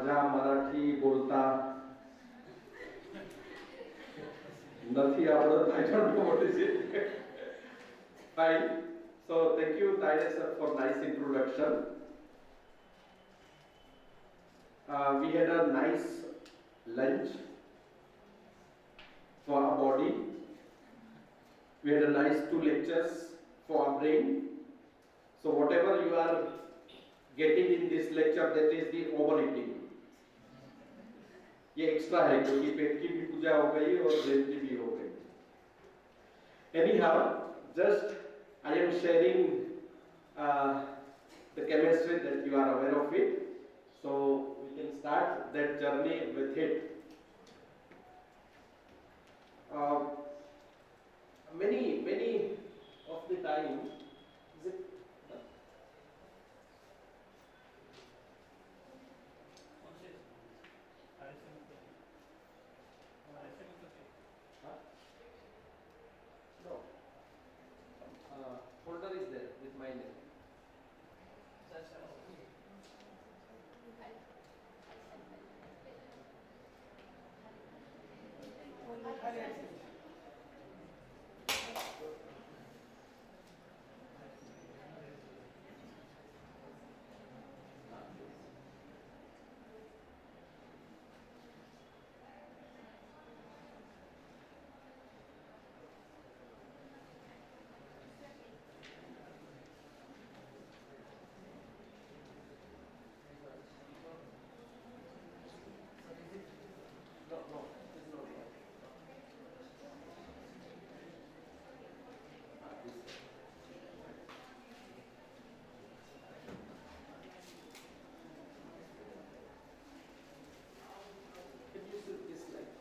माझा मराठी बोलता નથી આવડત. I don't know what is it. Fine. So thank you, Tyler sir, for nice introduction. We had a nice lunch for our body. We had a nice 2 lectures for our brain. So whatever you are getting in this lecture, that is the overeating. ये extra है क्योंकि पेट की भी पूजा हो गई और brain की भी हो गई. Anyhow, just I am sharing the chemistry that you are aware of it. So we can start that journey with it. Many of the time, is it? No. Folder is there with my name. No, it's not there. This. Can you see this light?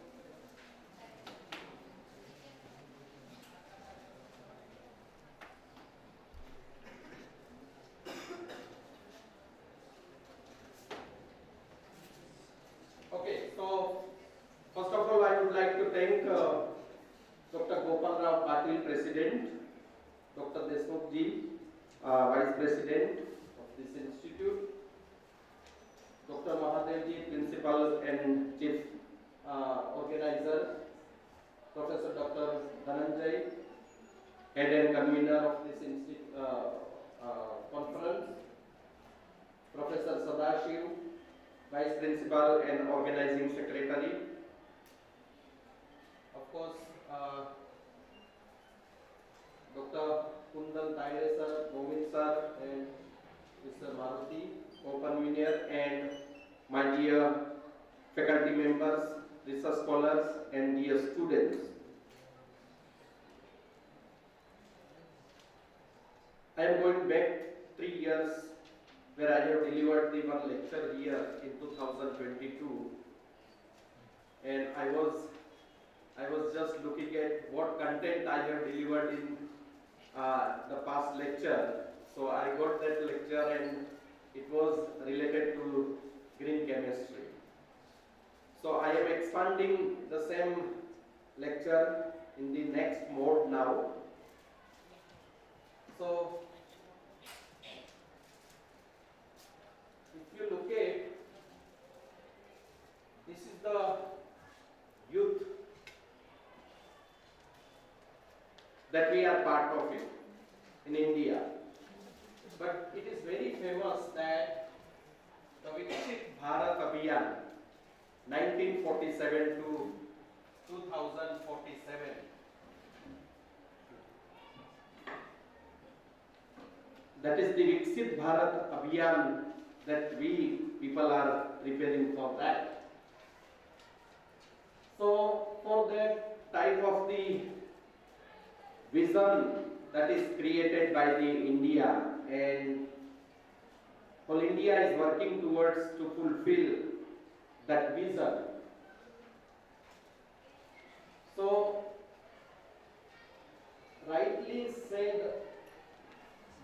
Okay, so first of all, I would like to thank Dr. Gopal Rao Patil, President, Dr. Desmukh ji, Vice President of this institute, Dr. Mahadev ji, Principal and Chief Organizer, Professor Dr. Dhananjay, Head and Convener of this conference, Professor Sadashiv, Vice Principal and Organizing Secretary. Of course, Dr. Kundan Tyler sir, Govind sir, and Mr. Maruti, co-convener, and my dear faculty members, research scholars, and dear students. I am going back 3 years where I have delivered the one lecture here in 2022, and I was just looking at what content I have delivered in the past lecture. So I got that lecture and it was related to green chemistry. So I am expanding the same lecture in the next mode now. So if you look at, this is the youth that we are part of it in India. But it is very famous that the Viksit Bharat Abhiyan 1947 to 2047, that is the Viksit Bharat Abhiyan that we people are preparing for that. So for that type of the vision that is created by the India, and whole India is working towards to fulfill that vision. So rightly said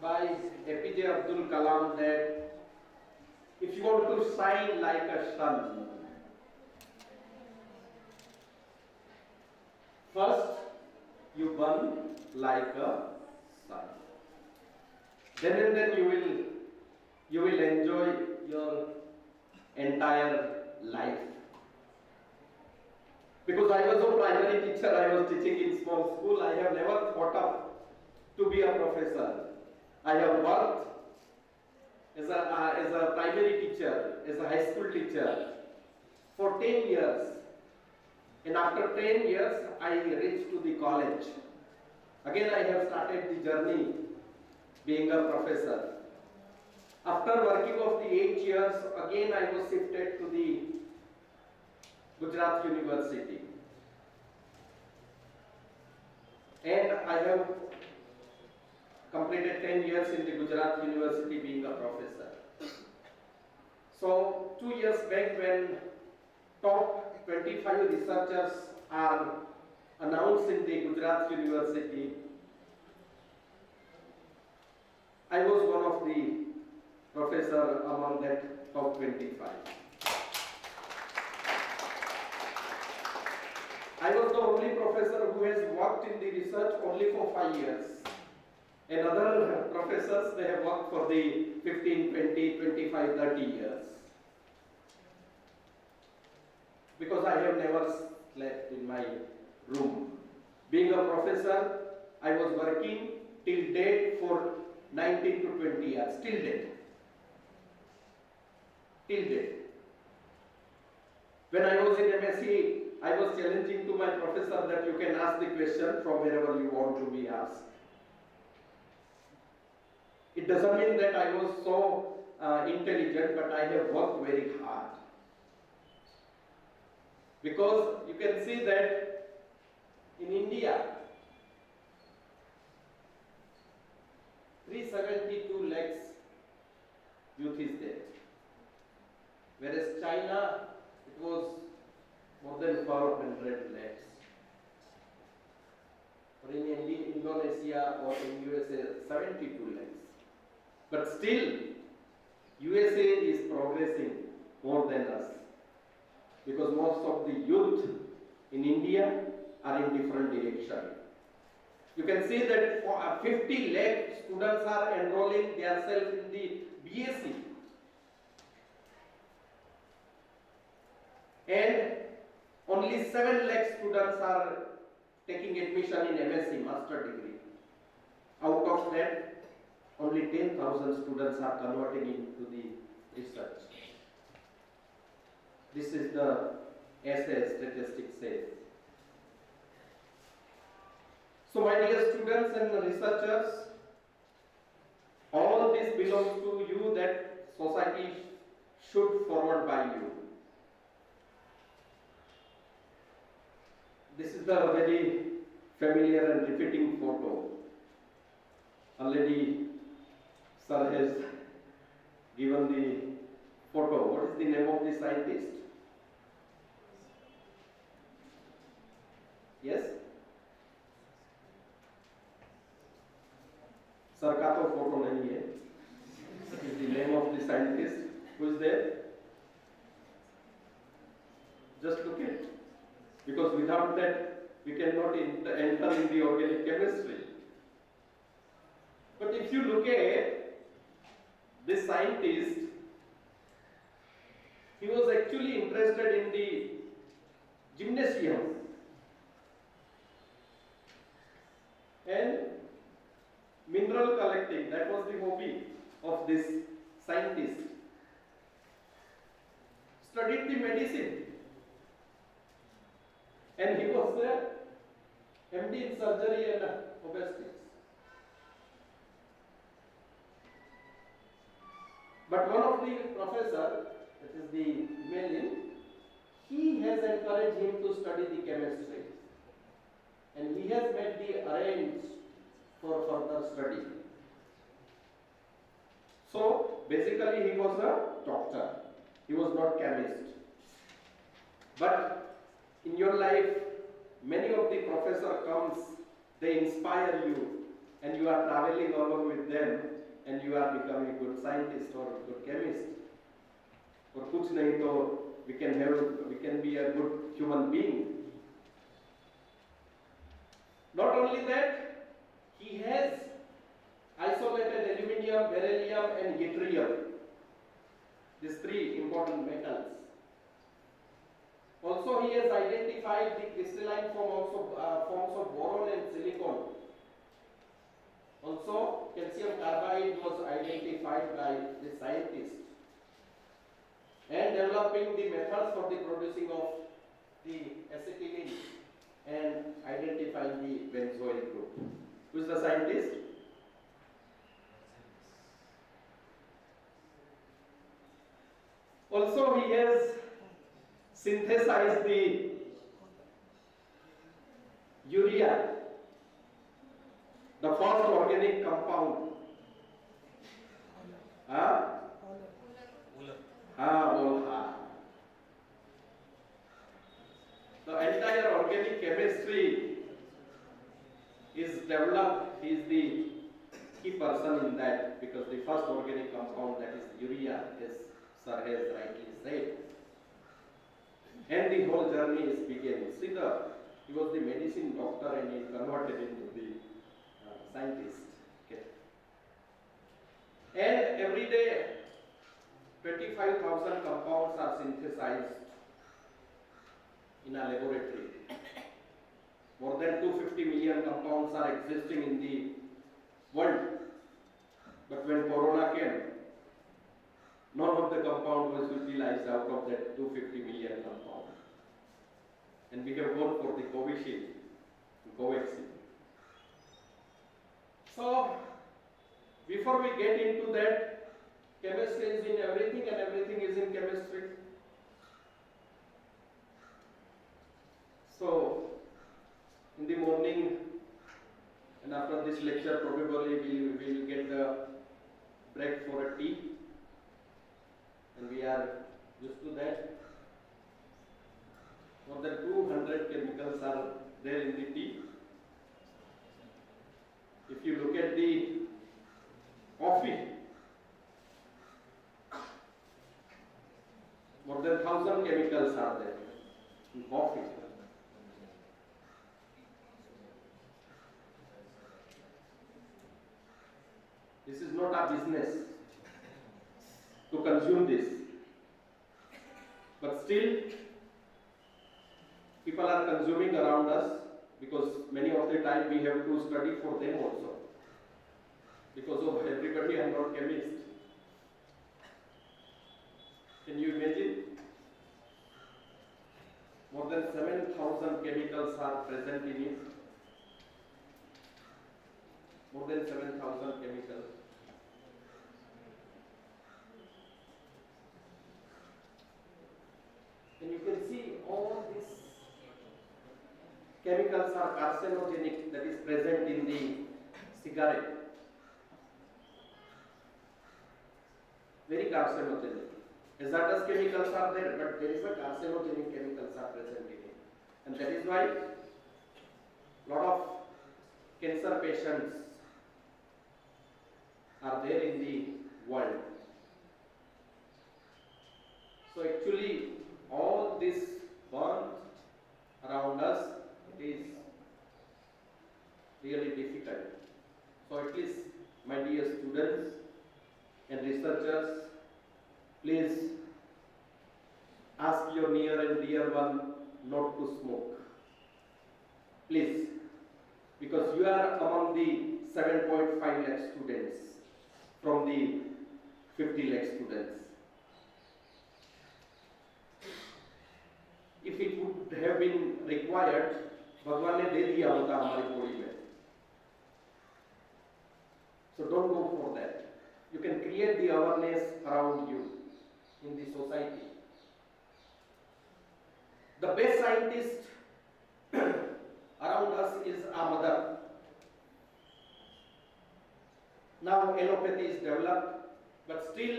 by APJ Abdul Kalam that if you want to shine like a sun, first you burn like a sun. Then and then you will enjoy your entire life. Because I was a primary teacher, I was teaching in small school, I have never thought of to be a professor. I have worked as a primary teacher, as a high school teacher for 10 years. And after 10 years, I reached to the college. Again, I have started the journey being a professor. After working of the 8 years, again I was shifted to the Gujarat University. And I have completed 10 years in the Gujarat University being a professor. So 2 years back, when top 25 researchers are announced in the Gujarat University, I was one of the professor among that top 25. I was the only professor who has worked in the research only for 5 years. And other professors, they have worked for the 15, 20, 25, 30 years. Because I have never slept in my room. Being a professor, I was working till date for 19 to 20 years, till date. Till date. When I was in MSc, I was challenging to my professor that you can ask the question from wherever you want to be asked. It doesn't mean that I was so intelligent, but I have worked very hard. Because you can see that in India, 372 lakhs youth is there. Whereas China, it was more than 400 lakhs. Or in Indonesia or in USA, 72 lakhs. But still, USA is progressing more than us. Because most of the youth in India are in different direction. You can see that 50 lakh students are enrolling themselves in the BSc. And only 7 lakh students are taking admission in MSc, master degree. Out of that, only 10,000 students are converting into the research. This is the essay statistics says. So my dear students and researchers, all this belongs to you, that society should forward by you. This is the very familiar and repeating photo. Already sir has given the photo. What is the name of the scientist? Yes? Sir का तो photo नहीं है. What is the name of the scientist? Who is there? Just look at. Because without that, we cannot enter in the organic chemistry. But if you look at this scientist, he was actually interested in the gymnasium and mineral collecting. That was the hobby of this scientist. Studied the medicine. And he was MD in surgery and obstetrics. But one of the professor, that is the male, he has encouraged him to study the chemistry. And he has made the arrange for further study. So basically he was a doctor. He was not chemist. But in your life, many of the professor comes, they inspire you, and you are traveling along with them, and you are becoming a good scientist or a good chemist. Or kuch nahi to we can be a good human being. Not only that, he has isolated aluminium, beryllium and yttrium. these three important metals. Also, he has identified the crystalline forms of boron and silicon. Also, calcium carbide was identified by the scientist, and developing the methods for the producing of the acetylene and identifying the benzoyl group. Who is the scientist? Also, he has synthesized the urea, the first organic compound. The entire organic chemistry is developed. He is the key person in that, because the first organic compound, that is urea, as Sir has rightly said. And the whole journey is begun. See, he was the medicine doctor and he converted into the scientist. Okay. And every day, 25,000 compounds are synthesized in a laboratory. More than 250 million compounds are existing in the world. But when Corona came, none of the compound was utilized out of that 250 million compound. And we have gone for the Covishield, Covaxin. So, before we get into that, chemistry is in everything and everything is in chemistry. So, in the morning and after this lecture, probably we will get the break for a tea. And we are used to that. More than 200 chemicals are there in the tea. If you look at the coffee, more than 1,000 chemicals are there in coffee. This is not our business to consume this. But still, people are consuming around us, because many of the time we have to study for them also. Because of everybody, I am not chemist. Can you imagine? More than 7,000 chemicals are present in it. More than 7,000 chemicals. And you can see all these chemicals are carcinogenic, that is present in the cigarette. Very carcinogenic. Hazardous chemicals are there, but there is a carcinogenic chemicals are present in it. And that is why a lot of cancer patients are there in the world. So actually, all this burnt around us, it is really difficult. So at least, my dear students and researchers, please ask your near and dear one not to smoke. Please, because you are among the 7.5 lakh students from the 50 lakh students. If it would have been required, भगवान ने दे दिया होता हमारी body में. So don't go for that. You can create the awareness around you in the society. The best scientist around us is our mother. Now allopathy is developed, but still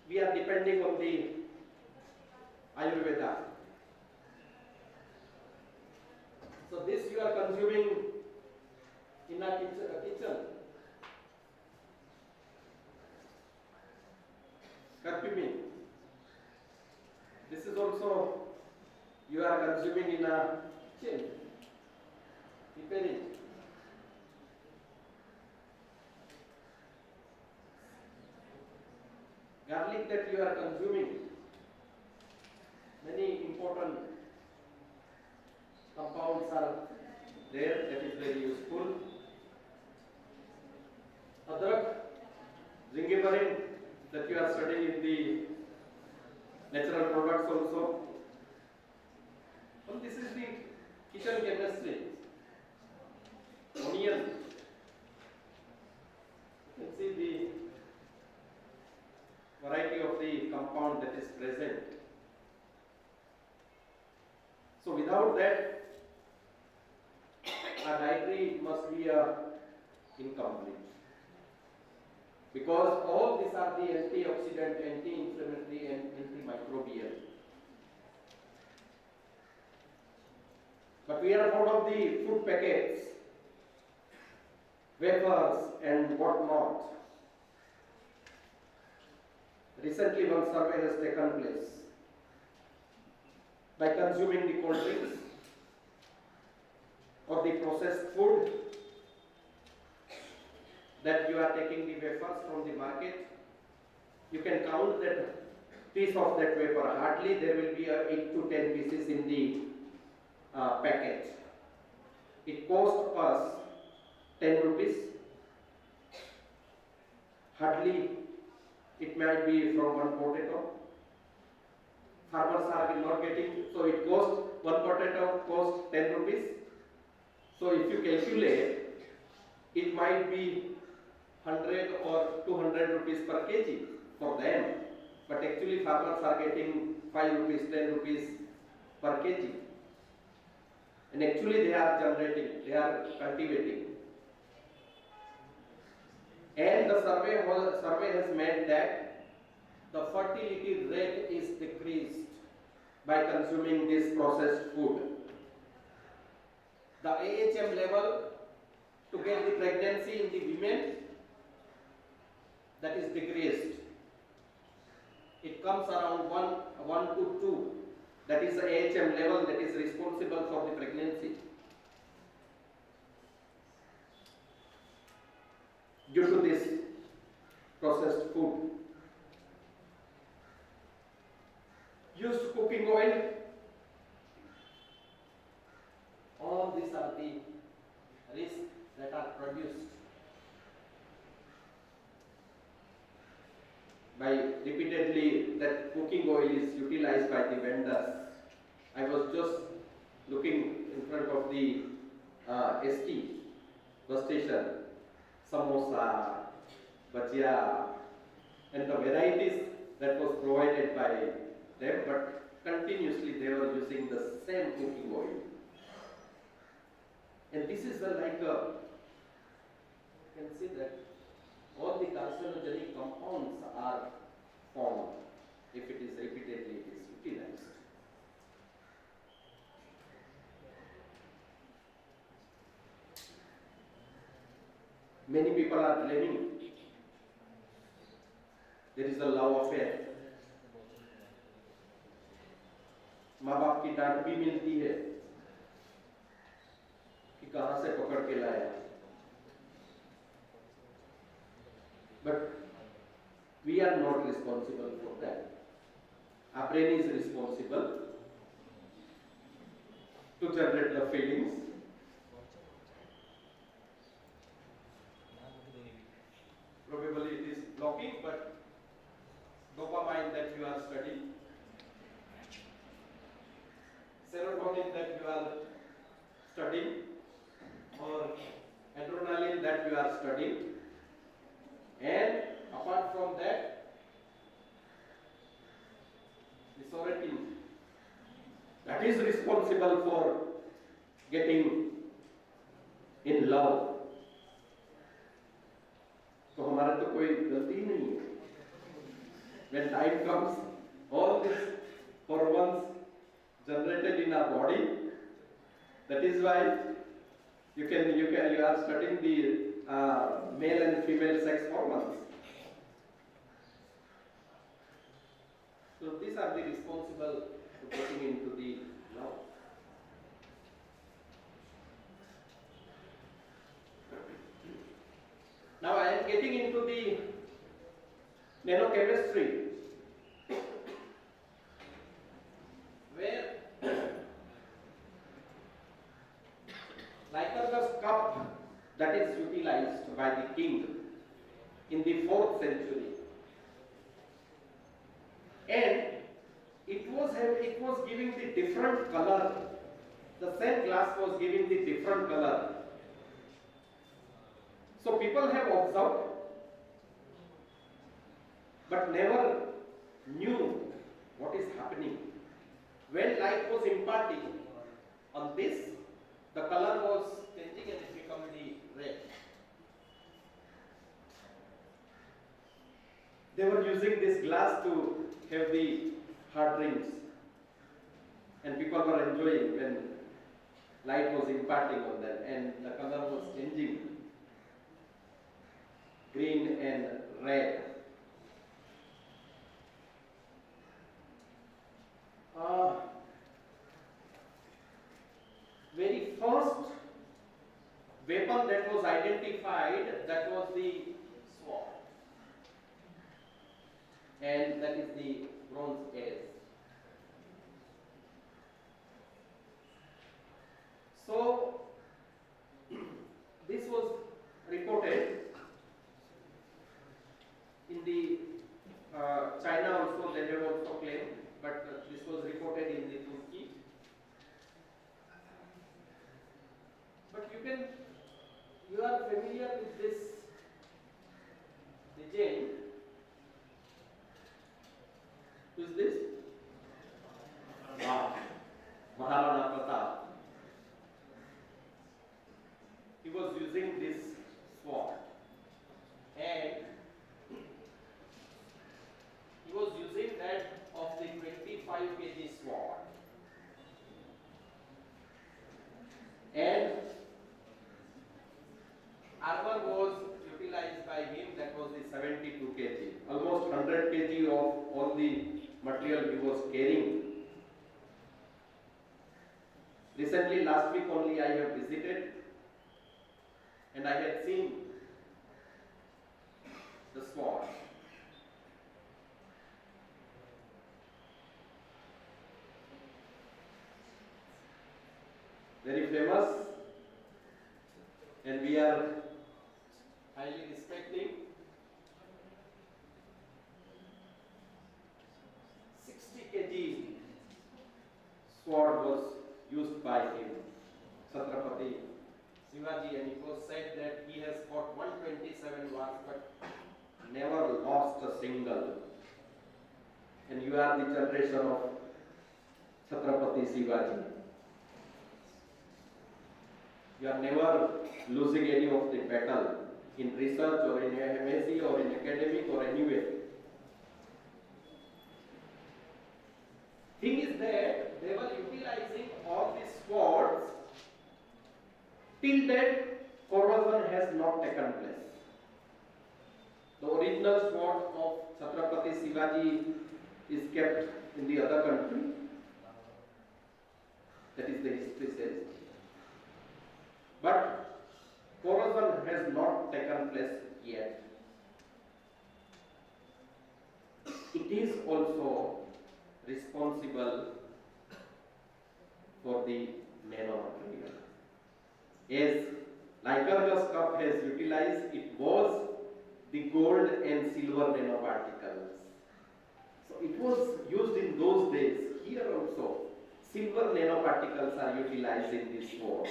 we are depending on the Ayurveda. So this you are consuming in a kitchen. Curcumin. This is also you are consuming in a kitchen. Piperine. garlic that you are consuming, many important compounds are there, that is very useful. Adrak, zingiberine, that you are studying in the natural products also. Well, this is the kitchen chemistry. Onion, you can see the variety of the compound that is present. So without that, our dietary must be incomplete. Because all these are the antioxidant, anti-inflammatory and antimicrobial. But we are fond of the food packets, wafers and whatnot. Recently one survey has taken place. By consuming the cold drinks or the processed food, that you are taking the wafers from the market, you can count that piece of that wafer. Hardly there will be 8 to 10 pieces in the packet. It costs us 10 rupees. Hardly it might be from one potato. Farmers are not getting, so it costs, one potato costs 10 rupees. So if you calculate, it might be 100 or 200 rupees per kg for them. But actually farmers are getting 5 rupees, 10 rupees per kg. And actually they are generating, they are cultivating. And the survey has meant that the fertility rate is decreased by consuming this processed food. The AHM level to get the pregnancy in the women, that is decreased. It comes around 1 to 2. That is the AHM level that is responsible for the pregnancy. Due to this processed food. Used cooking oil, all these are the risks that are produced by repeatedly that cooking oil is utilized by the vendors. I was just looking in front of the ST bus station, samosa, bhajia, and the varieties that was provided by them, but continuously they were using the same cooking oil. And this is like you can see that all the carcinogenic compounds are formed if it is repeatedly utilized. Many people are blaming there is a love affair. माँ बाप की डांट भी मिलती है कि कहां से पकड़ के लाया. But we are not responsible for that. Our brain is responsible to generate the feelings. Probably it is blocking, but dopamine that you are studying, serotonin that you are studying, or adrenaline that you are studying, and apart from that, the serotonin that is responsible for getting in love. तो हमारा तो कोई गलती ही नहीं है. When time comes, all these hormones generated in our body. That is why you are studying the male and female sex hormones. So these are the responsible to getting into the love. Now I am getting into the nanochemistry. that is utilized by the king in the 4th century. And it was giving the different color. The same glass was giving the different color. So people have observed, but never knew what is happening. When light was imparting on this, the color was changing and it became the red. They were using this glass to have the hard drinks, and people were enjoying when light was imparting on them, and the color was changing, green and red. Very first weapon that was identified, that was the sword, and that is the bronze edge. So this was reported in the China also, they have also claimed, but this was reported in the Turkey. But you are familiar with this legend. Who is this? Maharana Pratap. He was using this sword, and he was using that of the 25 kg sword, and armor was utilized by him, that was the 72 kg, almost 100 kg of all the material he was carrying. Recently, last week only, I have visited and I had seen the sword. Very famous, and we are highly respecting. 60 kg sword was used by him, Chhatrapati Shivaji, and it was said that he has fought 127 wars but never lost a single. And you are the generation of Chhatrapati Shivaji. You are never losing any of the battle in research or in MSc or in academic or anywhere. Thing is that they were utilizing all these swords. Till that, corrosion has not taken place. The original sword of Chhatrapati Shivaji is kept in the other country. That is the history says. But corrosion has not taken place yet. It is also responsible for the nanomaterial. As Lycurgus cup has utilized, it was the gold and silver nanoparticles. So it was used in those days. Here also, silver nanoparticles are utilized in this sword.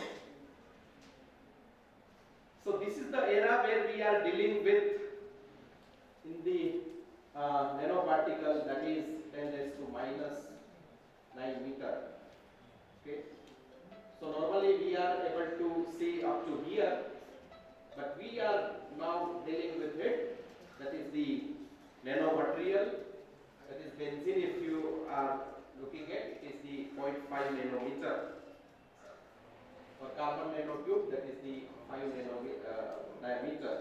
So this is the era where we are dealing with in the nanoparticle, that is 10 raised to minus 9 meter. Okay. So normally we are able to see up to here, but we are now dealing with it. That is the nanomaterial. That is benzene. If you are looking at, it is the 0.5 nanometer. For carbon nanotube, that is the 5 nanometer diameter.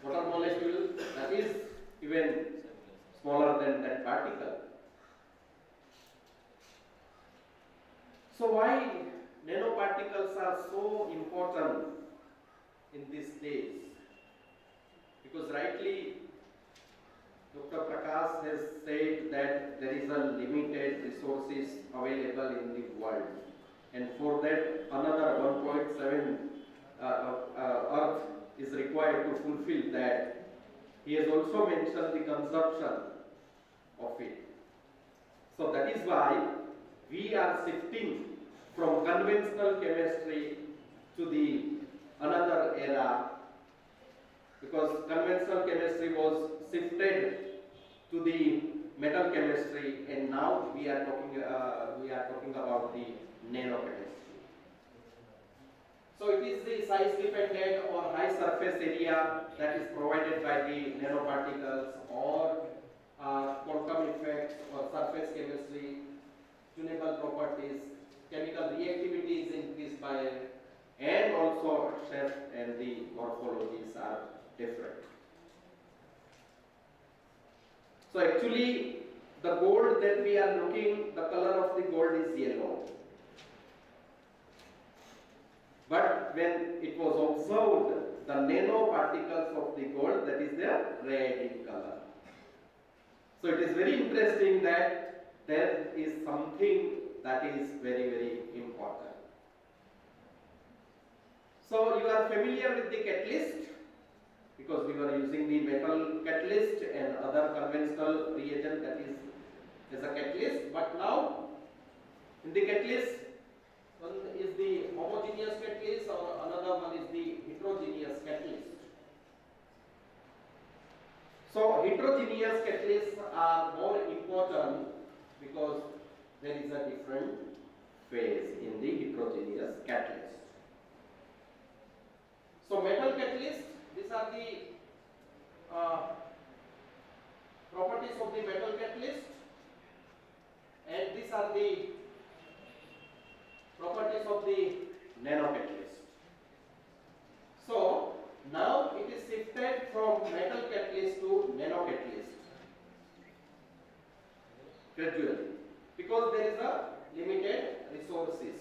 Water molecule, that is even smaller than that particle. So why nanoparticles are so important in these days? Because rightly Dr. Prakash has said that there is a limited resources available in the world, and for that another 1.7 Earth is required to fulfill that. He has also mentioned the consumption of it. So that is why we are shifting from conventional chemistry to the another era, because conventional chemistry was shifted to the metal chemistry, and now we are talking about the nanochemistry. So it is the size dependent or high surface area that is provided by the nanoparticles, or quantum effects or surface chemistry, tunable properties, chemical reactivity is increased by it, and also shape and the morphologies are different. So actually the gold that we are looking, the color of the gold is yellow. But when it was observed, the nanoparticles of the gold, that is their red in color. So it is very interesting that there is something that is very, very important. So you are familiar with the catalyst, because we were using the metal catalyst and other conventional reagent that is as a catalyst. But now in the catalyst, one is the homogeneous catalyst or another one is the heterogeneous catalyst. So heterogeneous catalysts are more important because there is a different phase in the heterogeneous catalyst. So metal catalyst, these are the properties of the metal catalyst, and these are the properties of the nanocatalyst. So now it is shifted from metal catalyst to nanocatalyst gradually, because there is a limited resources.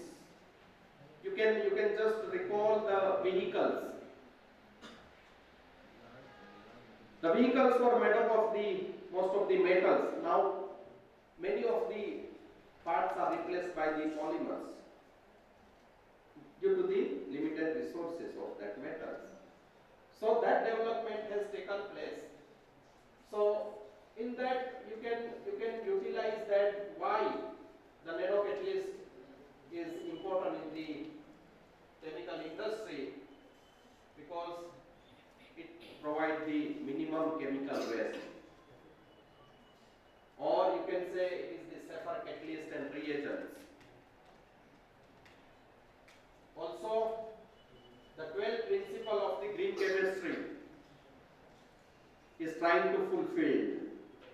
You can just recall the vehicles. The vehicles were made up of the most of the metals. Now many of the parts are replaced by the polymers due to the limited resources of that metals. So that development has taken place. So in that you can utilize that why the nanocatalyst is important in the chemical industry, because it provides the minimum chemical waste, or you can say it is the safer catalyst and reagents. Also, the 12th principle of the green chemistry is trying to fulfill,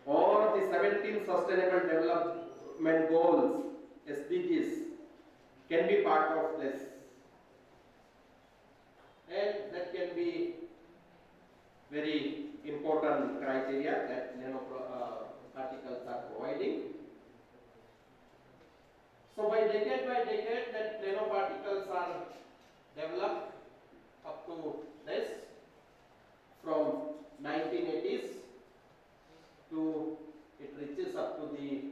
or the 17 sustainable development goals, SDGs, can be part of this, and that can be very important criteria that nanoparticles are providing. So by decade that nanoparticles are developed up to this, from 1980s to it reaches up to the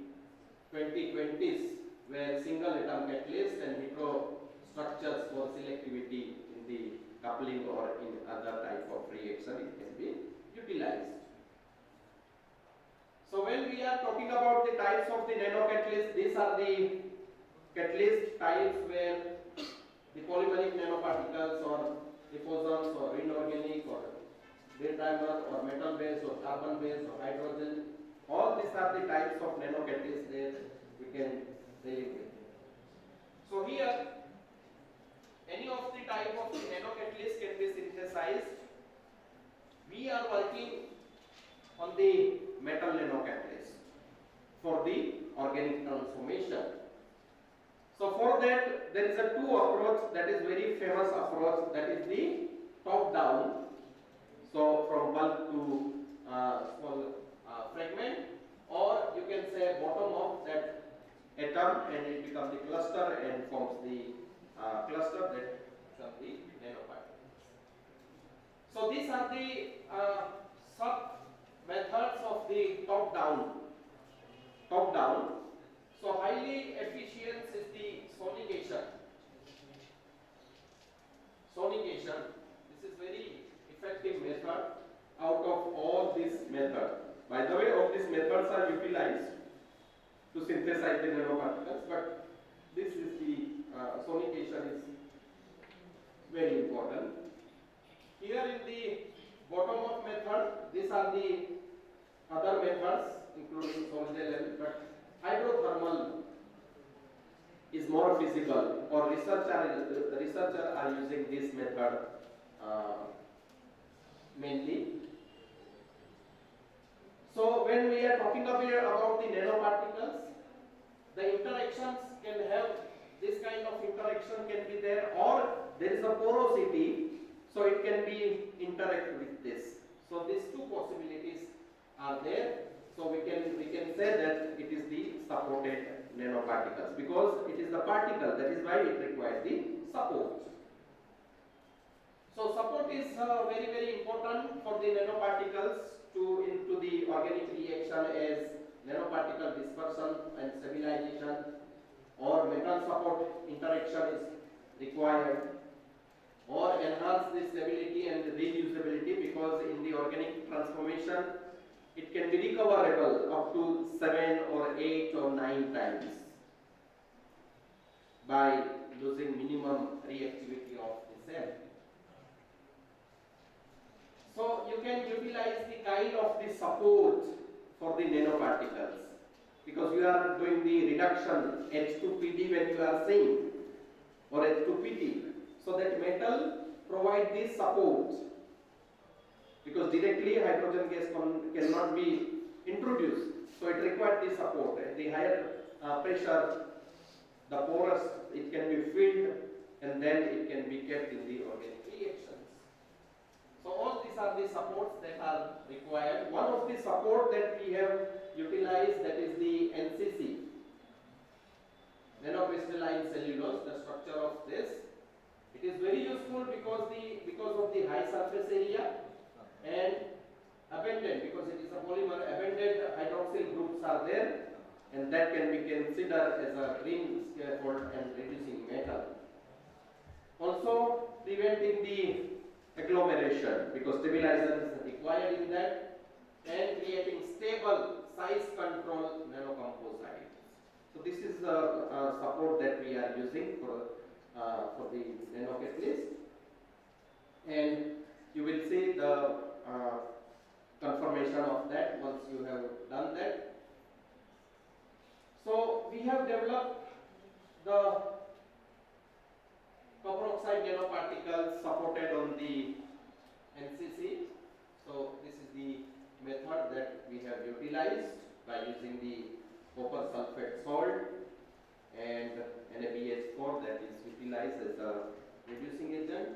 2020s, where single atom catalyst and hetero structures for selectivity in the coupling or in other type of reaction it can be utilized. So when we are talking about the types of the nanocatalysts, these are the catalyst types where the polymeric nanoparticles or liposons or inorganic or dimer or metal based or carbon based or hydrogen, all these are the types of nanocatalysts that we can deal with. So here any of the type of the nanocatalyst can be synthesized. We are working on the metal nanocatalyst for the organic transformation. So for that there is a two approach that is very famous approach, that is the top down. So from bulk to small fragment, or you can say bottom of that atom and it becomes the cluster and forms the cluster that becomes the nanoparticles. So these are the sub methods of the top down. So highly efficient is the soningation. to synthesize the nanoparticles, but this is the sonication is very important. Here in the bottom-up method, these are the other methods including Solidel level, but hydrothermal is more feasible, or researchers are using this method mainly. So when we are talking about the nanoparticles, the interactions can have this kind of interaction can be there, or there is a porosity, so it can be interact with this. So these two possibilities are there. So we can say that it is the supported nanoparticles because it is the particle, that is why it requires the support. So support is very important for the nanoparticles to into the organic reaction as nanoparticle dispersion and stabilization, or metal support interaction is required, or enhance the stability and reusability, because in the organic transformation it can be recoverable up to 7 or 8 or 9 times by losing minimum reactivity of the cell. So you can utilize the kind of the support for the nanoparticles, because you are doing the reduction H2PD when you are saying, or H2PT. So that metal provide this support, because directly hydrogen gas cannot be introduced. So it requires the support. At the higher pressure, the porous, it can be filled and then it can be kept in the organic reactions. So all these are the supports that are required. One of the support that we have utilized, that is the NCC, nanocrystalline cellulose, the structure of this. It is very useful because of the high surface area, and abundant, because it is a polymer, abundant hydroxyl groups are there, and that can be considered as a green scaffold and reducing metal. Also preventing the agglomeration, because stabilizer is required in that, and creating stable size control nanocomposites. So this is the support that we are using for the nanocatalyst, and you will see the confirmation of that once you have done that. So we have developed the copper oxide nanoparticles supported on the NCC. So this is the method that we have utilized by using the copper sulfate salt and NaBH4 that is utilized as a reducing agent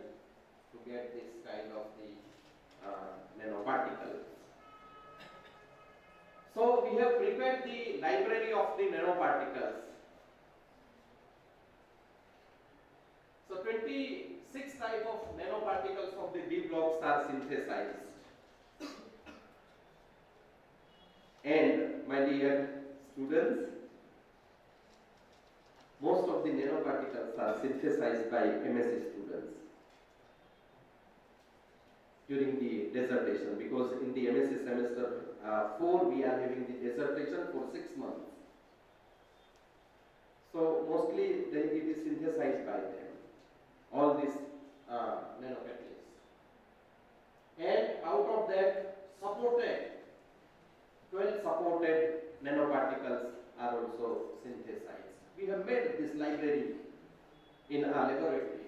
to get this kind of the nanoparticles. So we have prepared the library of the nanoparticles. So 26 type of nanoparticles of the D blocks are synthesized. And my dear students, most of the nanoparticles are synthesized by MSc students during the dissertation, because in the MSc semester 4 we are having the dissertation for 6 months. So mostly it is synthesized by them, all these nanocatalysts. And out of that, 12 supported nanoparticles are also synthesized. We have made this library in our laboratory.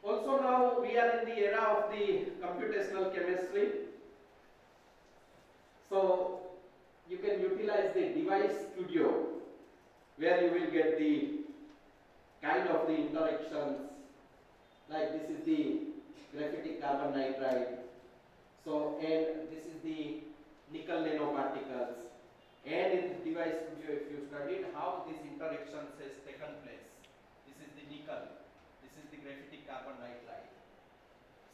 Also now we are in the era of the computational chemistry. So you can utilize the device studio, where you will get the kind of the interactions, like this is the graphitic carbon nitride. So, and this is the nickel nanoparticles. And in the device studio, if you studied how these interactions has taken place, this is the nickel, this is the graphitic carbon nitride.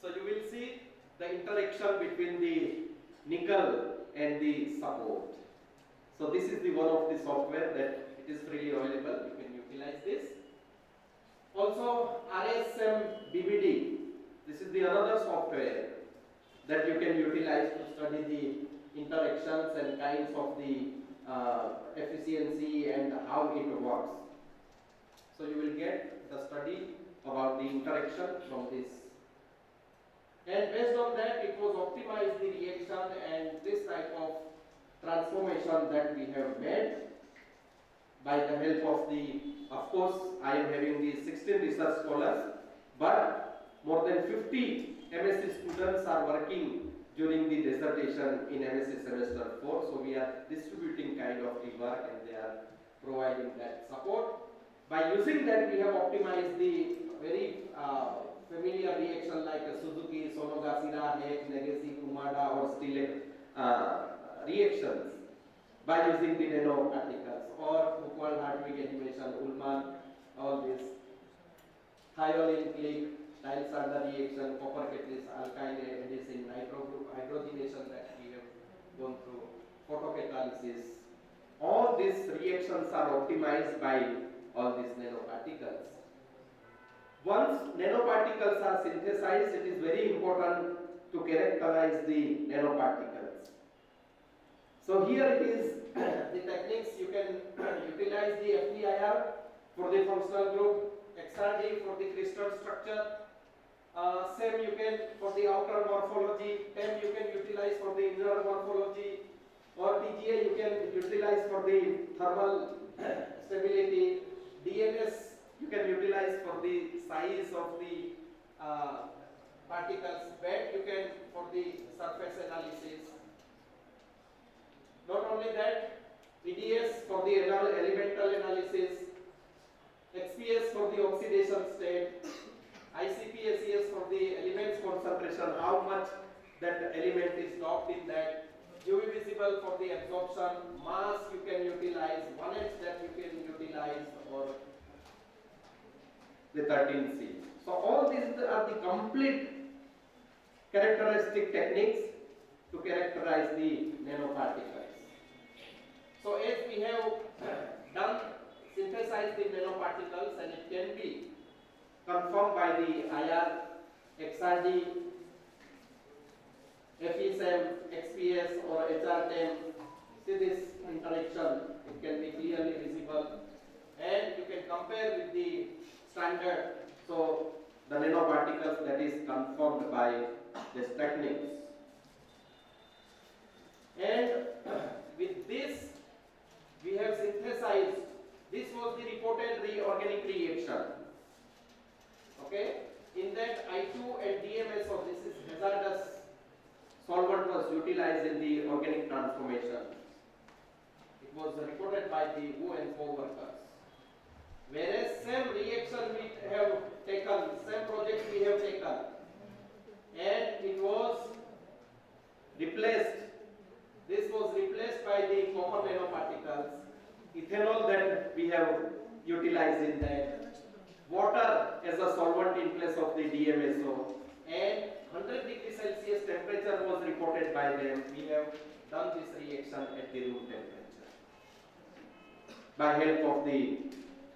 So you will see the interaction between the nickel and the support. So this is the one of the software that it is freely available. You can utilize this. Also RSM BBD. This is the another software that you can utilize to study the interactions and kinds of the efficiency and how it works. So you will get the study about the interaction from this. And based on that, it was optimized the reaction and this type of transformation that we have made by the help of the, of course, I am having the 16 research scholars, but more than 50 MSc students are working during the dissertation in MSc semester 4. So we are distributing kind of the work and they are providing that support. By using that, we have optimized the very familiar reaction like Suzuki, Sonogasira, Heck, Negesi, Kumada or Stilek reactions by using the nanoparticles or Buchwald-Hartwig animation, Ullmann, all this. Thiolin, click, Diels-Sander reaction, copper catalyst, alkyl adhesive, hydrogenation that we have gone through, photocatalysis. All these reactions are optimized by all these nanoparticles. Once nanoparticles are synthesized, it is very important to characterize the nanoparticles. So here it is the techniques you can utilize the FTIR for the functional group, XRD for the crystal structure, same you can for the outer morphology, TEM you can utilize for the inner morphology, or TGA you can utilize for the thermal stability, DNS you can utilize for the size of the particles, BET you can for the surface analysis. Not only that, EDS for the elemental analysis, XPS for the oxidation state, ICP-SES for the elements concentration, how much that element is docked in that, UV visible for the absorption, mass you can utilize, 1H that you can utilize, or the 13C. So all these are the complete characteristic techniques to characterize the nanoparticles. So as we have synthesized the nanoparticles and it can be confirmed by the IR, XRD, FESM, XPS or HRTEM. See this interaction, it can be clearly visible and you can compare with the standard. So the nanoparticles that is confirmed by these techniques. And with this we have synthesized, this was the reported organic reaction. Okay, in that I2 and DMSO, this is hazardous solvent was utilized in the organic transformation. It was reported by the Wu and Co workers. Whereas same reaction we have taken, same project we have taken, and it was replaced. This was replaced by the copper nanoparticles, ethanol that we have utilized in that, water as a solvent in place of the DMSO, and 100 degrees Celsius temperature was reported by them. We have done this reaction at the room temperature by help of the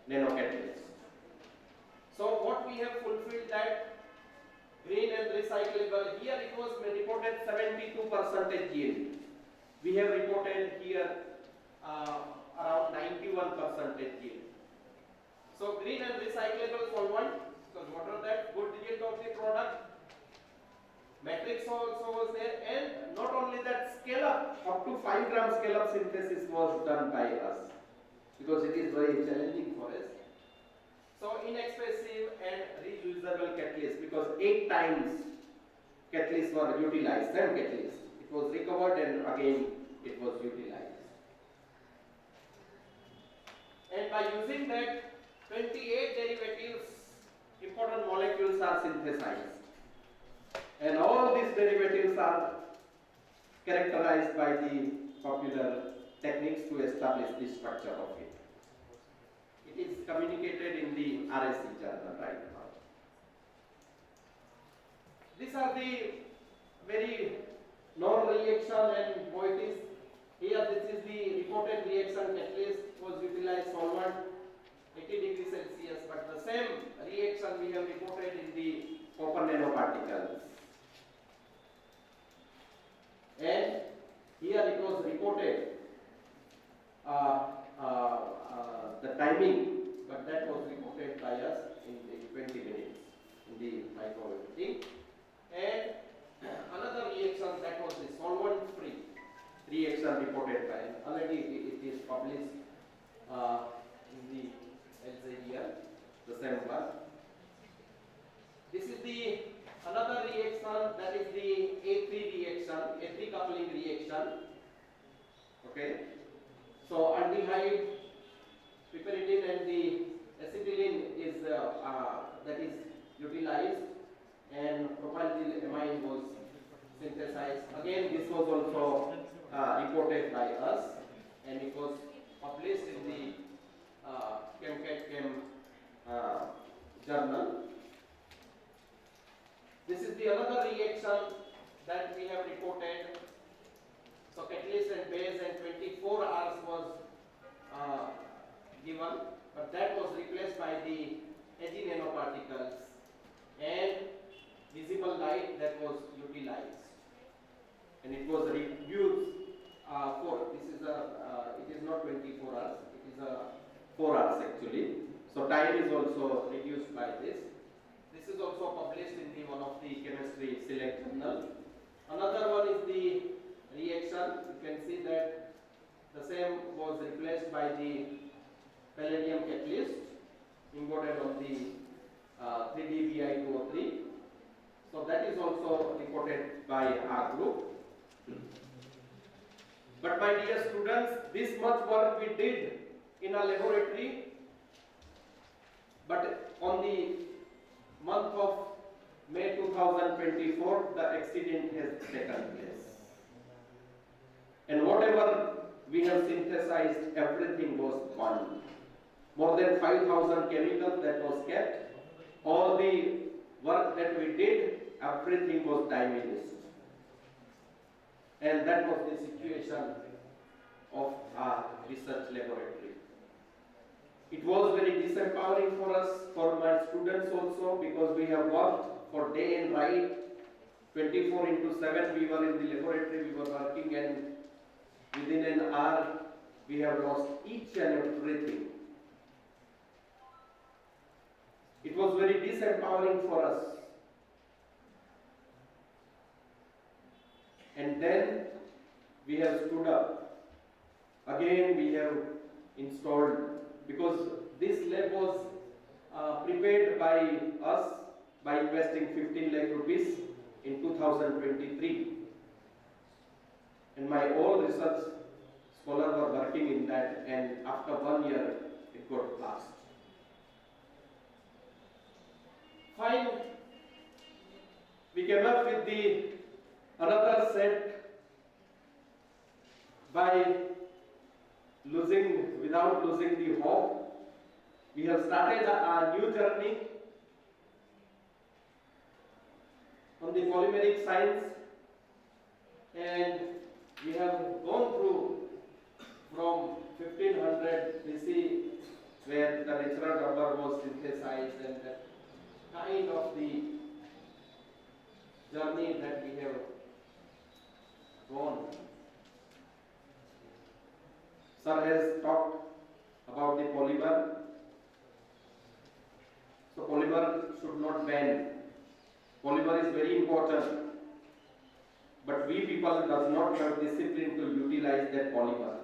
nanocatalyst. So what we have fulfilled that green and recyclable, here it was reported 72% yield. We have reported here around 91% yield. So green and recyclable solvent, because what are that? Good yield of the product. Matrix also was there, and not only that, scale up to 5 gram scale up synthesis was done by us because it is very challenging for us. So inexpensive and reusable catalyst, because 8 times catalysts were utilized, same catalyst. It was recovered and again it was utilized. And by using that, 28 derivatives, important molecules are synthesized. And all these derivatives are characterized by the popular techniques to establish the structure of it. It is communicated in the RSC journal right now. These are the very known reaction and what it is. Here this is the reported reaction catalyst was utilized solvent 80 degrees Celsius, but the same reaction we have reported in the copper nanoparticles. And here it was reported the timing, but that was reported by us in the 20 minutes in the microelectricity. And another reaction, that was the solvent-free reaction reported by, already it is published in the Elsevier, the same one. This is the another reaction, that is the A3 reaction, A3 coupling reaction. Okay, so aldehyde, piperidine and the acetylene is that is utilized, and propylamine was synthesized. Again, this was also reported by us, and it was published in the Chem journal. This is the another reaction that we have reported. So catalyst and base, and 24 hours was given, but that was replaced by the Ag nanoparticles and visible light that was utilized, and it was reduced for, this is it is not 24 hours, it is 4 hours actually. So time is also reduced by this. This is also published in the one of the chemistry select journal. Another one is the reaction. You can see that the same was replaced by the palladium catalyst encoded on the 3DBI203. So that is also reported by our group. But my dear students, this much work we did in a laboratory, but on the month of May 2024, the accident has taken place. And whatever we have synthesized, everything was gone. More than 5,000 chemicals that was kept. All the work that we did, everything was diminished. And that was the situation of our research laboratory. It was very disempowering for us, for my students also, because we have worked for day and night, 24/7 we were in the laboratory, we were working, and within an hour we have lost each and everything. It was very disempowering for us. And then we have stood up. Again we have installed, because this lab was prepared by us by investing 15 lakh rupees in 2023. And my all research scholars were working in that, and after 1 year it got passed. Fine. We came up with the another set by without losing the hope. We have started a new journey on the polymeric science, and we have gone through from 1500 BC, where the natural rubber was synthesized, and that kind of the journey that we have gone. Sir has talked about the polymer. So polymer should not ban. Polymer is very important, but we people does not have discipline to utilize that polymer,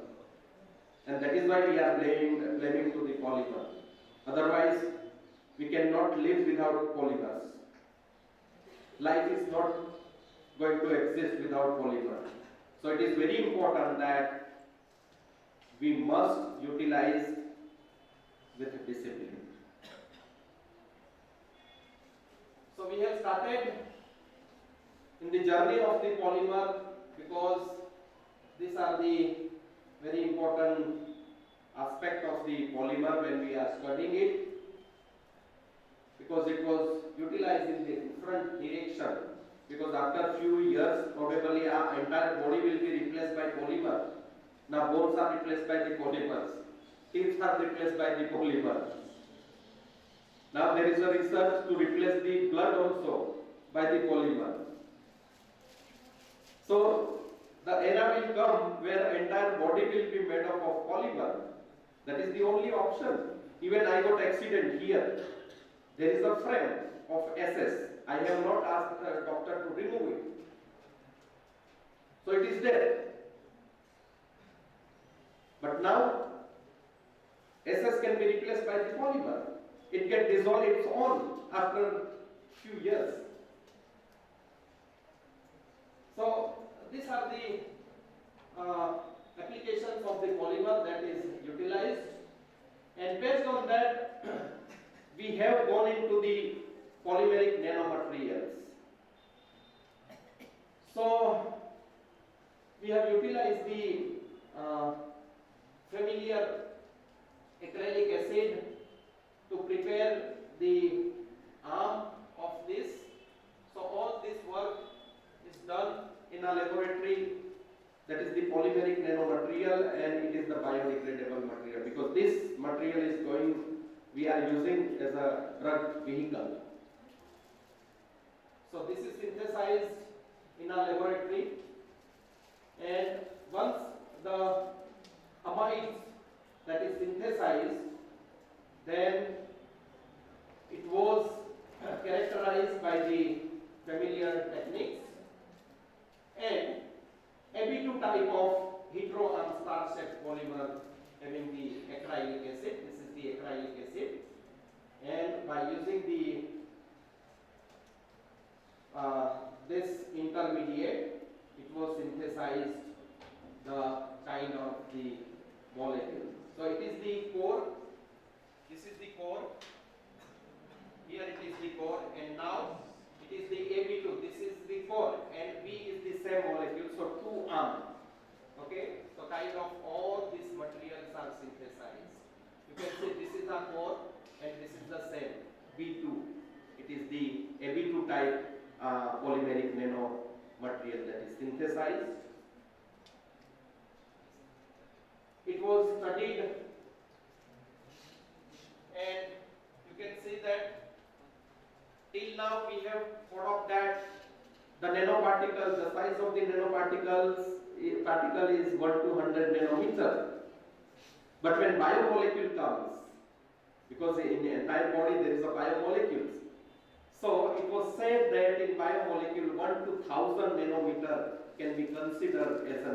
and that is why we are blaming to the polymer. Otherwise, we cannot live without polymers. Life is not going to exist without polymer. So it is very important that we must utilize with discipline. So we have started in the journey of the polymer, because these are the very important aspect of the polymer when we are studying it, because it was utilized in the different direction. Because after few years, probably our entire body will be replaced by polymer. Now bones are replaced by the polymers, teeth are replaced by the polymer. Now there is a research to replace the blood also by the polymer. So the era will come where entire body will be made up of polymer. That is the only option. Even I got accident here. There is a frame of SS. I have not asked the doctor to remove it. So it is there. But now SS can be replaced by the polymer. It gets dissolved its own after few years. So these are the applications of the polymer that is utilized, and based on that we have gone into the polymeric nanomaterials. So we have utilized the familiar acrylic acid to prepare the arm of this. So all this work is done in a laboratory, that is the polymeric nanomaterial, and it is the biodegradable material, because this material is we are using as a drug vehicle. So this is synthesized in a laboratory, and once the amides that is synthesized, then it was characterized by the familiar techniques, and AB2 type of hetero-arm star-shaped polymer having the acrylic acid. This is the acrylic acid, and by using the this intermediate, it was synthesized the kind of the molecule. So it is the core. This is the core. Here it is the core, and now it is the AB2. This is the core, and B is the same molecule. So two arms. Okay. So kind of all these materials are synthesized. You can say this is the core, and this is the same B2. It is the AB2 type polymeric nano material that is synthesized. It was studied, and you can see that till now we have thought of that the nanoparticles, the size of the particle is 1 to 100 nanometer. But when biomolecule comes, because in the entire body there is a biomolecules, so it was said that in biomolecule 1 to 1000 nanometer can be considered as a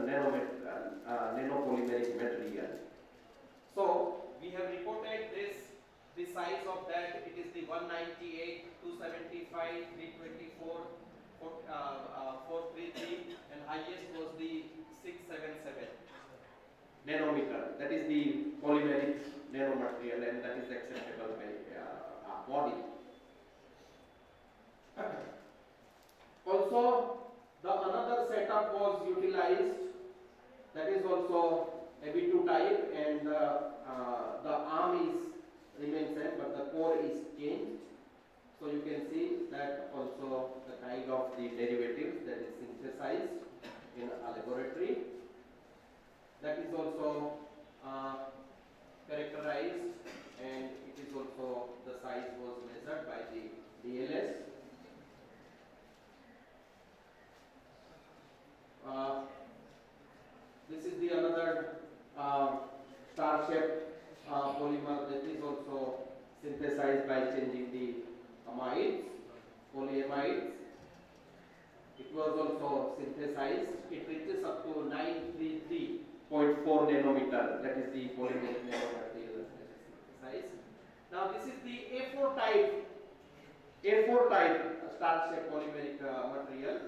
nanopolymeric material. So we have reported the size of that. It is the 198, 275, 324, 433, and highest was the 677 nanometer. That is the polymeric nanomaterial, and that is acceptable by our body. Also, the another setup was utilized, that is also AB2 type, and the arm remains same, but the core is changed. So you can see that also the kind of the derivatives that is synthesized in a laboratory. That is also characterized, and it is also the size was measured by the DLS. This is the another star-shaped polymer that is also synthesized by changing the amides, polyamides. It was also synthesized. It reaches up to 933.4 nanometer. That is the polymeric nanomaterial that is synthesized. Now this is the A4 type star-shaped polymeric material.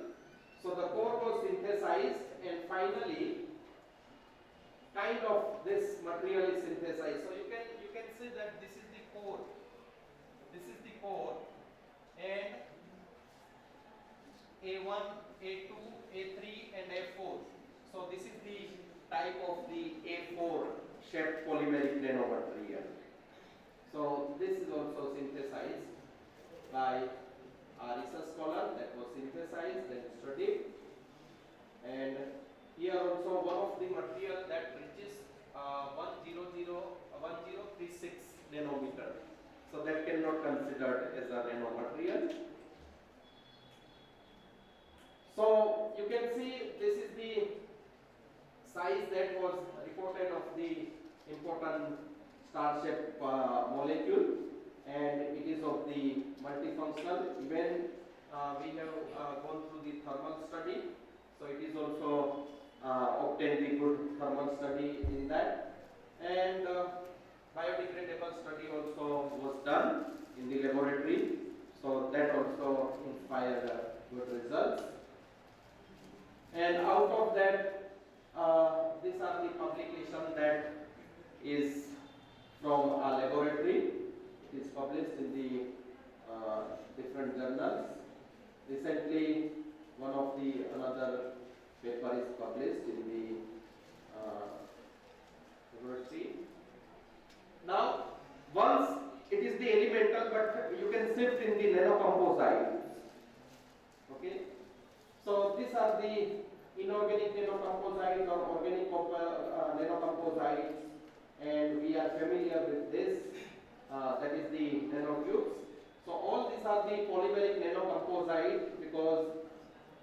So the core was synthesized, and finally kind of this material is synthesized. So you can see that this is the core. This is the core, and A1, A2, A3 and A4. So this is the type of the A4 shaped polymeric nanomaterial. So this is also synthesized by a research scholar, that was synthesized and studied. And here also one of the material that reaches 1036 nanometer. So that cannot considered as a nanomaterial. So you can see this is the size that was reported of the important star-shaped molecule, and it is of the multifunctional. Even we have gone through the thermal study, so it is also obtained the good thermal study in that, and biodegradable study also was done in the laboratory, so that also inspired good results. And out of that, these are the publication that is from our laboratory. It is published in the different journals. Recently, one of the another paper is published in the laboratory. Now, once it is the elemental, but you can shift in the nanocomposites. Okay. So these are the inorganic nanocomposites or organic nanocomposites, and we are familiar with this. That is the nanotubes. So all these are the polymeric nanocomposite, because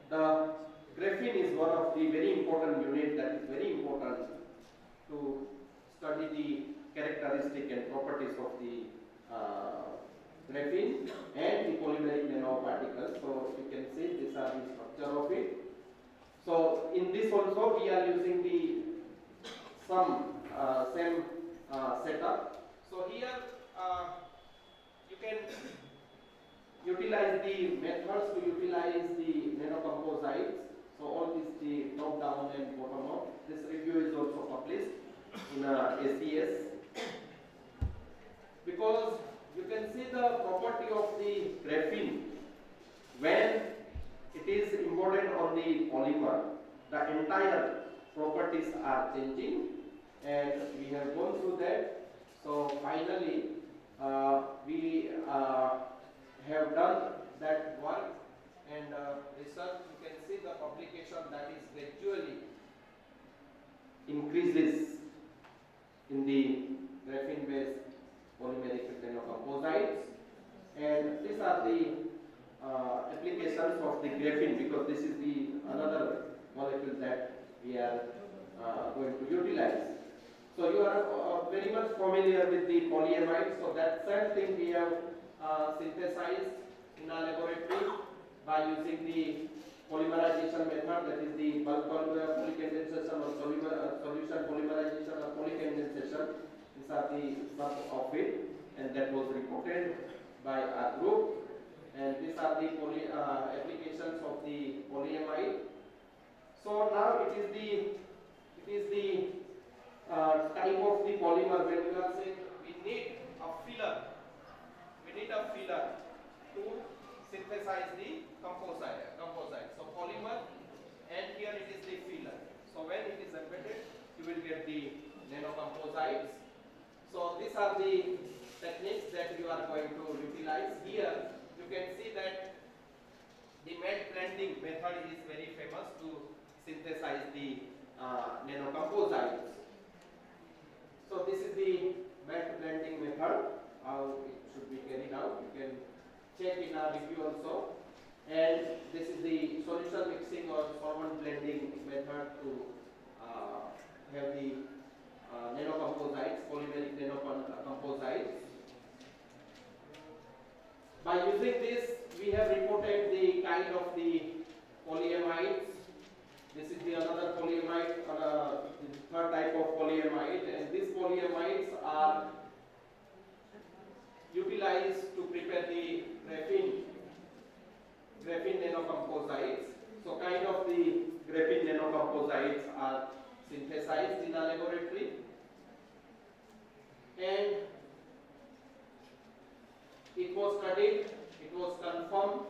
the graphene is one of the very important units that is very important to study the characteristic and properties of the graphene and the polymeric nanoparticles. So you can see these are the structure of it. So in this also we are using the same setup. So here you can utilize the methods to utilize the nanocomposites. So all this, the top down and bottom up. This review is also published in ACS, because you can see the property of the graphene when it is embodied on the polymer. The entire properties are changing, and we have gone through that. So finally, we have done that work and research. You can see the publication that is gradually increases in the graphene-based polymeric nanocomposites, and these are the applications of the graphene, because this is the another molecule that we are going to utilize. So you are very much familiar with the polyamide. So that same thing we have synthesized in our laboratory by using the polymerization method, that is the bulk polykondensation or solution polymerization or polykondensation. These are the sub of it, and that was reported by our group. And these are the applications of the polyamide. So now it is the type of the polymer. When you are saying we need a filler to synthesize the composite. So polymer, and here it is the filler. So when it is embedded, you will get the nanocomposites. So these are the techniques that you are going to utilize. Here you can see that the matte blending method is very famous to synthesize the nanocomposites. So this is the matte blending method, how it should be carried out. You can check in our review also. And this is the solution mixing or solvent blending method to have the nanocomposites, polymeric nanocomposites. By using this, we have reported the kind of the polyamides. This is the another polyamide, the third type of polyamide, and these polyamides are utilized to prepare the graphene nanocomposites. So kind of the graphene nanocomposites are synthesized in a laboratory, and it was studied, it was confirmed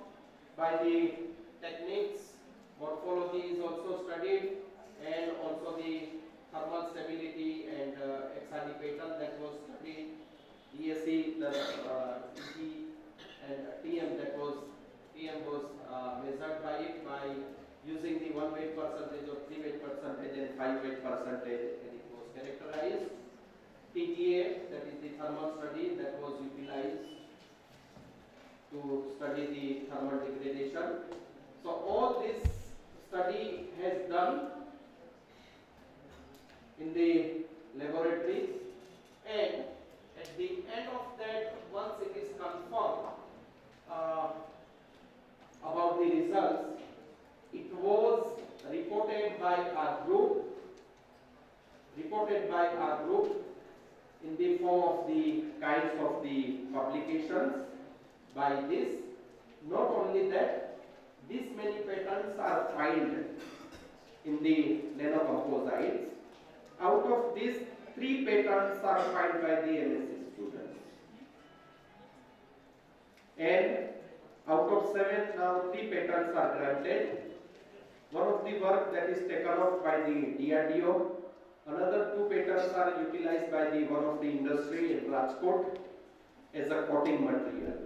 by the techniques. Morphology is also studied, and also the thermal stability and XRD pattern that was studied. DSE, the TG and TM was measured by it by using the 1 weight percentage or 3 weight percentage and 5 weight percentage, and it was characterized. TGA, that is the thermal study, that was utilized to study the thermal degradation. So all this study has done in the laboratory, and by our group in the form of the kinds of the publications by this. Not only that, these many patents are filed in the nanocomposites. Out of these, 3 patents are filed by the MSc students. And out of 7, now 3 patents are granted. One of the work that is taken off by the DRDO. Another 2 patents are utilized by the one of the industry in Rajkot as a coating material.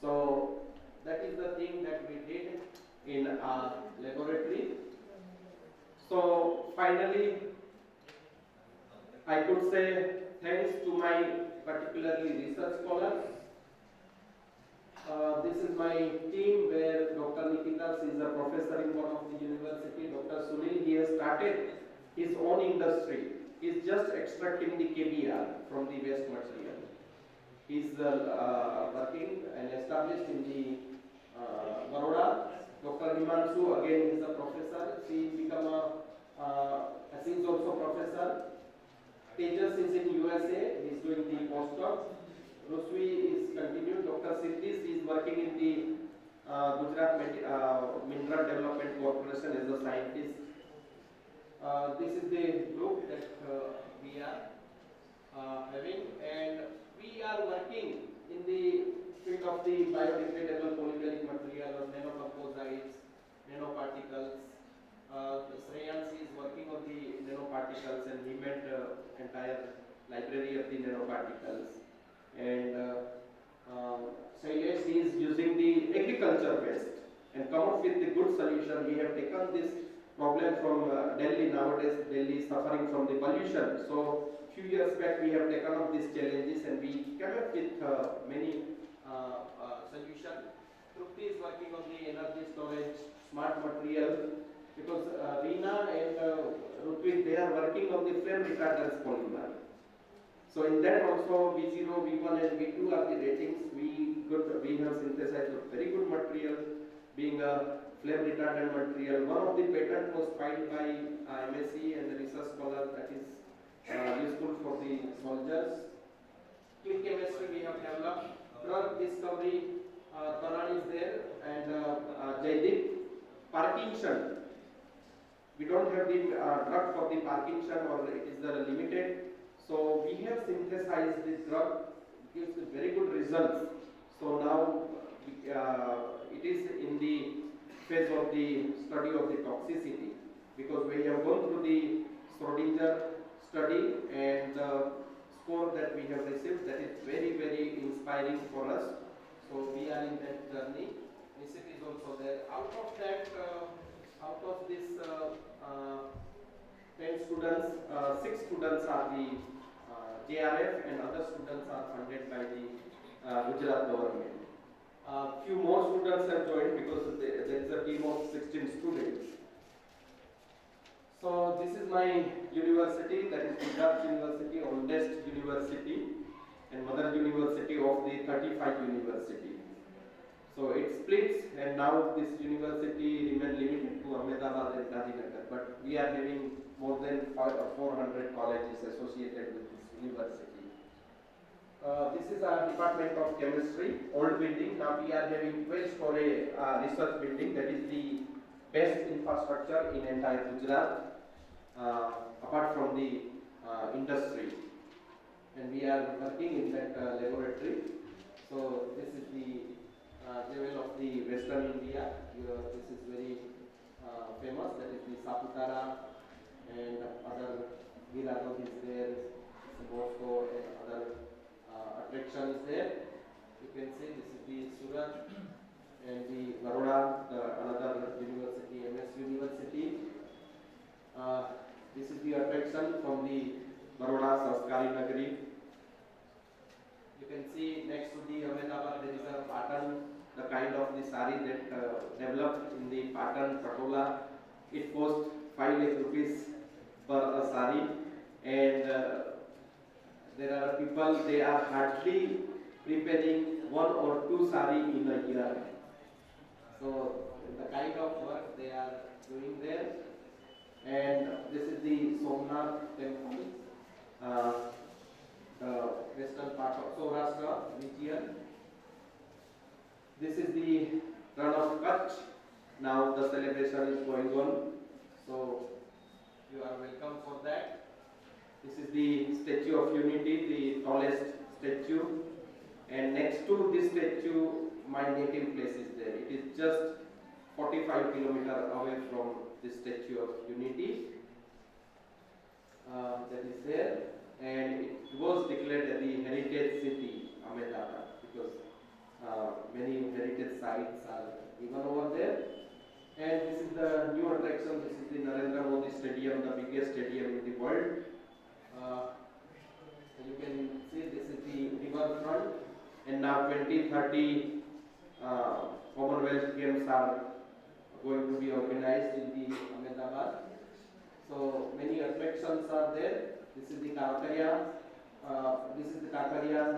So that is the thing that we did in our laboratory. So finally, I could say thanks to my particularly research scholars. This is my team where Dr. Nikitas is a professor in one of the university. Dr. Sunil, he has started his own industry. He is just extracting the KBR from the waste material. He is working and established in the Baroda. Dr. Himanshu, again, he is a professor. He become he is also professor. Tejas is in USA. He is doing the postdoc. Ruswi is continued. Dr. Siddhis is working in the Gujarat Mineral Development Corporation as a scientist. This is the group that we are having, and we are working in the field of the biodegradable polymeric material or nanocomposites, nanoparticles. Shreyans is working on the nanoparticles, and he made entire library of the nanoparticles. And Shailesh is using the agriculture waste and come up with the good solution. We have taken this problem from Delhi. Nowadays, Delhi is suffering from the pollution. So, few years back, we have taken up these challenges and we came up with many solutions. Trupti is working on the energy storage, smart material, because Reena and Rutvik, they are working on the flame retardance polymer. So in that also V0, V1 and V2 are the ratings. We have synthesized a very good material being a flame retardant material. One of the patent was filed by MSc and the research scholar that is useful for the soldiers. Click chemistry we have developed. Drug discovery, Karan is there, and Jaideep. Parkinson. We don't have the drug for the Parkinson, or it is limited. So we have synthesized this drug, gives very good results. So now it is in the phase of the study of the toxicity, because we have gone through the Schrodinger study and the score that we have received, that is very, very inspiring for us. So we are in that journey. Nisip is also there. Out of that, out of this 10 students, 6 students are the JRF and other students are funded by the Gujarat government. Few more students have joined because there is a team of 16 students. So this is my university, that is Gujarat University, oldest university and mother university of the 35 university. So it splits, and now this university remains limited to Ahmedabad and Gandhinagar, but we are having more than 400 colleges associated with this university. This is our Department of Chemistry, old building. Now we are having 12-story research building, that is the best infrastructure in entire Gujarat, apart from the industry. And we are working in that laboratory. So this is the jewel of the Western India. This is very famous, that is the Saputara and other Viragod is there, Bosco and other attractions there. You can see this is the Surat and the Baroda, another university, MS University. This is the attraction from the Baroda Sanskari Nagari. You can see next to the Ahmedabad there is a Patan, the kind of the sari that developed in the Patan Patola. It cost 5 lakh rupees per a sari, and there are people, they are hardly preparing 1 or 2 sari in a year. So the kind of work they are doing there. And this is the Somnath temple. uh, the western part of Saurashtra region. This is the run of Kutch. Now the celebration is going on, so you are welcome for that. This is the Statue of Unity, the tallest statue, and next to this statue, my native place is there. It is just 45 kilometers away from the Statue of Unity. That is there, and it was declared the heritage city, Ahmedabad, because many heritage sites are even over there. And this is the new attraction. This is the Narendra Modi Stadium, the biggest stadium in the world. You can see this is the riverfront, and now 2030 Commonwealth Games are going to be organized in the Ahmedabad. So many attractions are there. This is the Kakaria.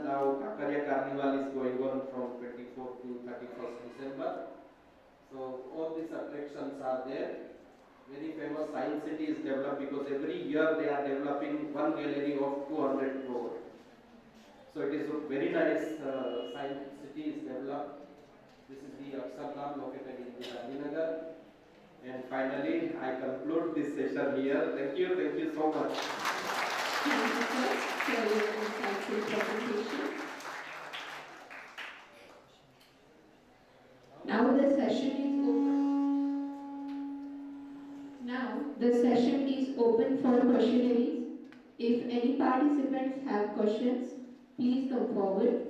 Now Kakaria Carnival is going on from 24th to 31st December. So all these attractions are there. Very famous science city is developed because every year they are developing one gallery of 200 crore. So it is a very nice science city is developed. This is the Akshardham located in the Gandhinagar. And finally, I conclude this session here. Thank you so much. Thank you, sir, for your insightful presentation. Now the session is open for questionnaires. If any participants have questions, please come forward.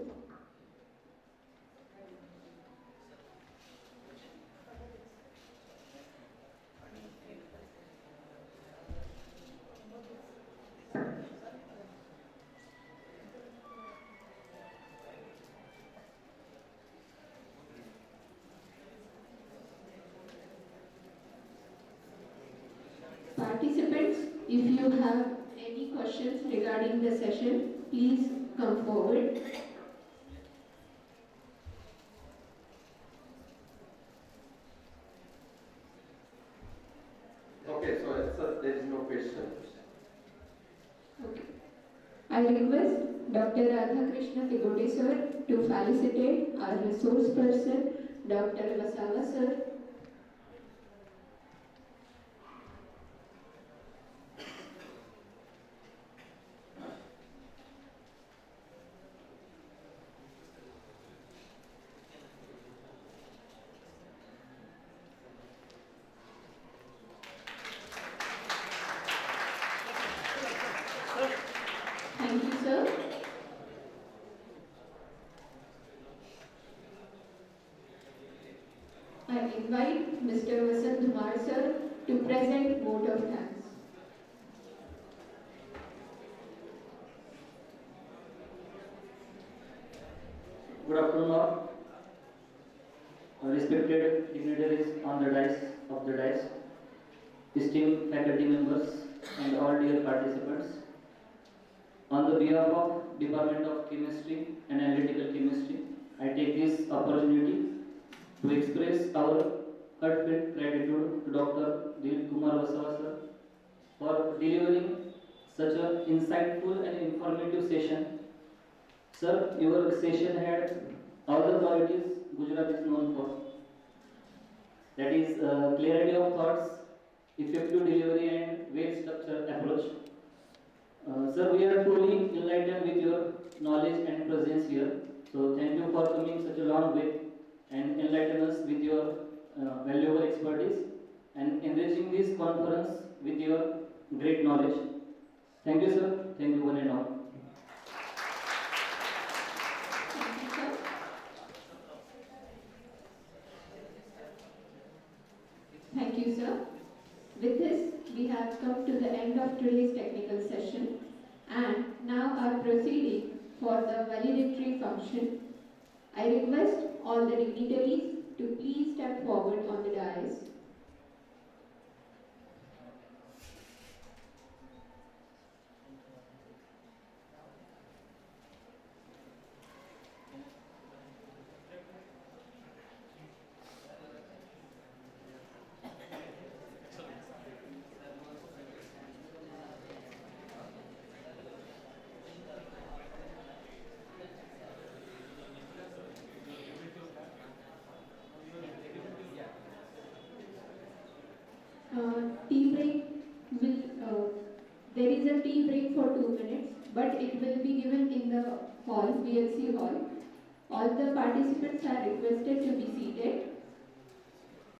Participants, if you have any questions regarding the session, please come forward. Okay, so there is no question. Okay. I request Dr. Radhakrishna Tigote sir to felicitate our resource person, Dr. Vasava sir. Thank you, sir. I invite Mr. Vasant Kumar sir to present vote of thanks. Good afternoon, all. Respected dignitaries on the dais, esteemed faculty members, and all dear participants. On the behalf of Department of Chemistry and Analytical Chemistry, I take this opportunity to express our heartfelt gratitude to Dr. Dilip Kumar Vasava sir for delivering such an insightful and informative session. Sir, your session had all the qualities Gujarat is known for. That is clarity of thoughts, effective delivery, and well-structured approach. Sir, we are truly enlightened with your knowledge and presence here. So thank you for coming such a long way and enlighten us with your valuable expertise and enriching this conference with your great knowledge. Thank you, sir. Thank you, one and all. Thank you, sir. Thank you, sir. With this, we have come to the end of today's technical session and now are proceeding for the valedictory function. I request all the dignitaries to please step forward on the dais. Tea break will, there is a tea break for 2 minutes, but it will be given in the hall, VLC hall. All the participants are requested to be seated.